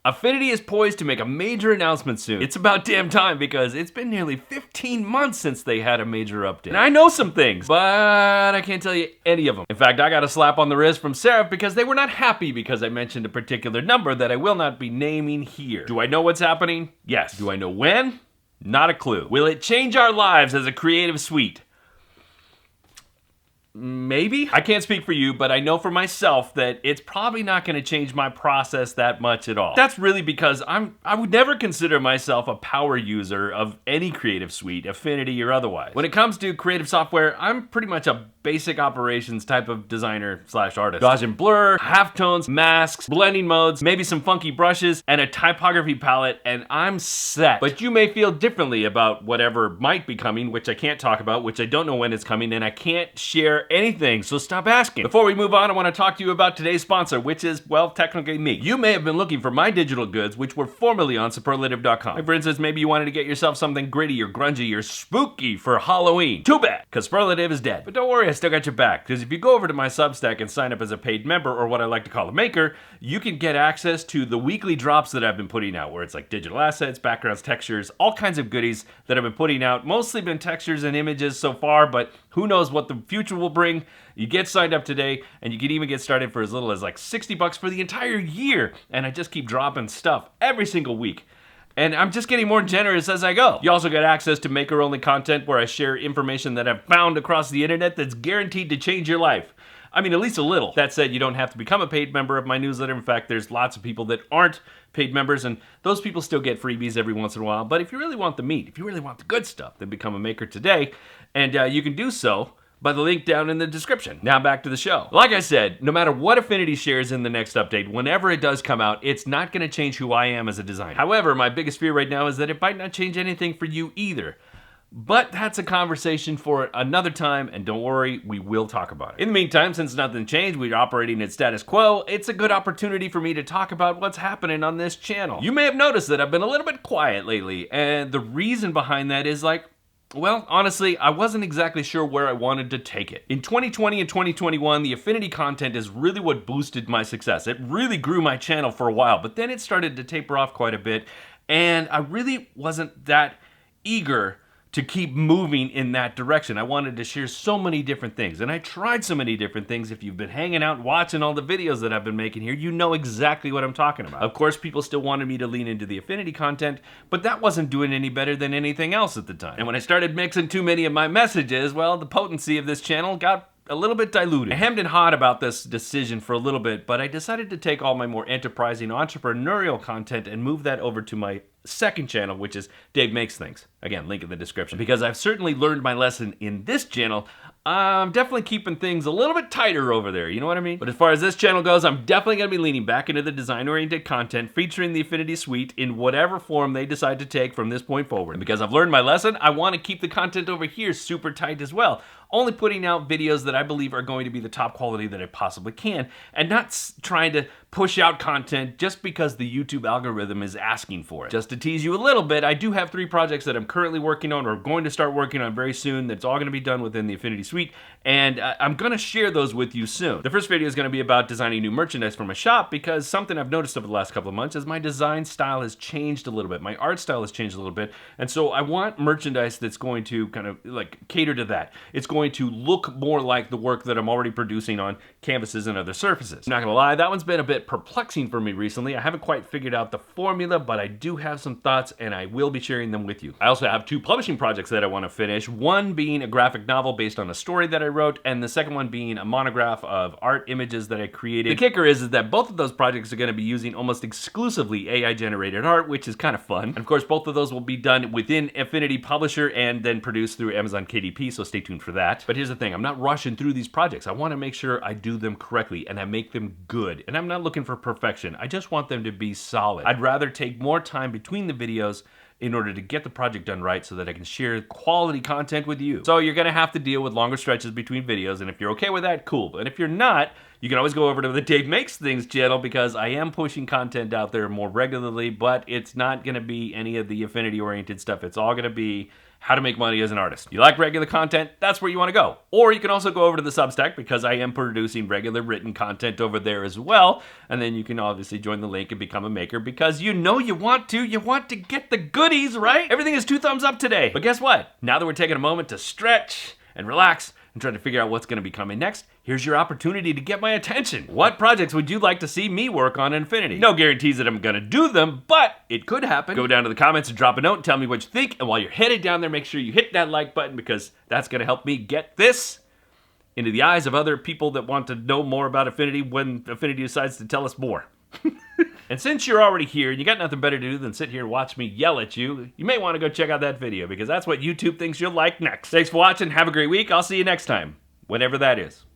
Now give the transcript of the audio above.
Affinity is poised to make a major announcement soon. It's about damn time because it's been nearly 15 months since they had a major update. And I know some things, but I can't tell you any of them. In fact, I got a slap on the wrist from Seraph because they were not happy because I mentioned a particular number that I will not be naming here. Do I know what's happening? Yes. Do I know when? Not a clue. Will it change our lives as a creative suite? Maybe? I can't speak for you, but I know for myself that it's probably not going to change my process that much at all. That's really because I would never consider myself a power user of any creative suite, Affinity or otherwise. When it comes to creative software, I'm pretty much a basic operations type of designer / artist. Gaussian blur, halftones, masks, blending modes, maybe some funky brushes, and a typography palette, and I'm set. But you may feel differently about whatever might be coming, which I can't talk about, which I don't know when it's coming, and I can't share anything, so stop asking. Before we move on, I want to talk to you about today's sponsor, which is, well, technically me. You may have been looking for my digital goods, which were formerly on superlative.com. Like, for instance, maybe you wanted to get yourself something gritty or grungy or spooky for Halloween. Too bad, because Superlative is dead. But don't worry, I still got your back, because if you go over to my Substack and sign up as a paid member, or what I like to call a maker, you can get access to the weekly drops that I've been putting out, where it's like digital assets, backgrounds, textures, all kinds of goodies that I've been putting out. Mostly been textures and images so far, but who knows what the future will bring. You get signed up today, and you can even get started for as little as like $60 for the entire year. And I just keep dropping stuff every single week. And I'm just getting more generous as I go. You also get access to maker-only content where I share information that I've found across the internet that's guaranteed to change your life. I mean, at least a little. That said, you don't have to become a paid member of my newsletter. In fact, there's lots of people that aren't paid members, and those people still get freebies every once in a while. But if you really want the meat, if you really want the good stuff, then become a maker today. And you can do so by the link down in the description. Now back to the show. Like I said, no matter what Affinity shares in the next update, whenever it does come out, it's not going to change who I am as a designer. However, my biggest fear right now is that it might not change anything for you either. But that's a conversation for another time, and don't worry, we will talk about it. In the meantime, since nothing changed, we're operating at status quo, it's a good opportunity for me to talk about what's happening on this channel. You may have noticed that I've been a little bit quiet lately, and the reason behind that is well, honestly, I wasn't exactly sure where I wanted to take it. In 2020 and 2021, the Affinity content is really what boosted my success. It really grew my channel for a while, but then it started to taper off quite a bit, and I really wasn't that eager to keep moving in that direction. I wanted to share so many different things, and I tried so many different things. If you've been hanging out watching all the videos that I've been making here, you know exactly what I'm talking about. Of course, people still wanted me to lean into the Affinity content, but that wasn't doing any better than anything else at the time. And when I started mixing too many of my messages, well, the potency of this channel got a little bit diluted. I hemmed and hawed about this decision for a little bit, but I decided to take all my more enterprising entrepreneurial content and move that over to my second channel, which is Dave Makes Things. Again, link in the description. Because I've certainly learned my lesson in this channel, I'm definitely keeping things a little bit tighter over there, you know what I mean? But as far as this channel goes, I'm definitely going to be leaning back into the design-oriented content featuring the Affinity Suite in whatever form they decide to take from this point forward. And because I've learned my lesson, I want to keep the content over here super tight as well. Only putting out videos that I believe are going to be the top quality that I possibly can, and not trying to push out content just because the YouTube algorithm is asking for it. Just to tease you a little bit, I do have 3 projects that I'm currently working on or going to start working on very soon that's all going to be done within the Affinity Suite, and I'm going to share those with you soon. The first video is going to be about designing new merchandise for my shop, because something I've noticed over the last couple of months is my design style has changed a little bit. My art style has changed a little bit, and so I want merchandise that's going to kind of like cater to that. It's going to look more like the work that I'm already producing on canvases and other surfaces. I'm not gonna lie, that one's been a bit perplexing for me recently. I haven't quite figured out the formula, but I do have some thoughts, and I will be sharing them with you. I also have 2 publishing projects that I want to finish, one being a graphic novel based on a story that I wrote, and the second one being a monograph of art images that I created. The kicker is that both of those projects are going to be using almost exclusively AI-generated art, which is kind of fun. And of course, both of those will be done within Affinity Publisher and then produced through Amazon KDP, so stay tuned for that. But here's the thing, I'm not rushing through these projects. I want to make sure I do them correctly and I make them good. And I'm not looking for perfection. I just want them to be solid. I'd rather take more time between the videos in order to get the project done right so that I can share quality content with you. So you're gonna have to deal with longer stretches between videos, and if you're okay with that, cool. But if you're not, You can always go over to the Dave Makes Things channel because I am pushing content out there more regularly, but it's not going to be any of the Affinity-oriented stuff. It's all going to be how to make money as an artist. You like regular content? That's where you want to go. Or you can also go over to the Substack because I am producing regular written content over there as well. And then you can obviously join the link and become a maker because you know you want to. You want to get the goodies, right? Everything is 2 thumbs up today. But guess what? Now that we're taking a moment to stretch and relax and try to figure out what's going to be coming next, here's your opportunity to get my attention. What projects would you like to see me work on in Affinity? No guarantees that I'm going to do them, but it could happen. Go down to the comments and drop a note and tell me what you think. And while you're headed down there, make sure you hit that like button because that's going to help me get this into the eyes of other people that want to know more about Affinity when Affinity decides to tell us more. And since you're already here and you got nothing better to do than sit here and watch me yell at you, you may want to go check out that video because that's what YouTube thinks you'll like next. Thanks for watching. Have a great week. I'll see you next time, whenever that is.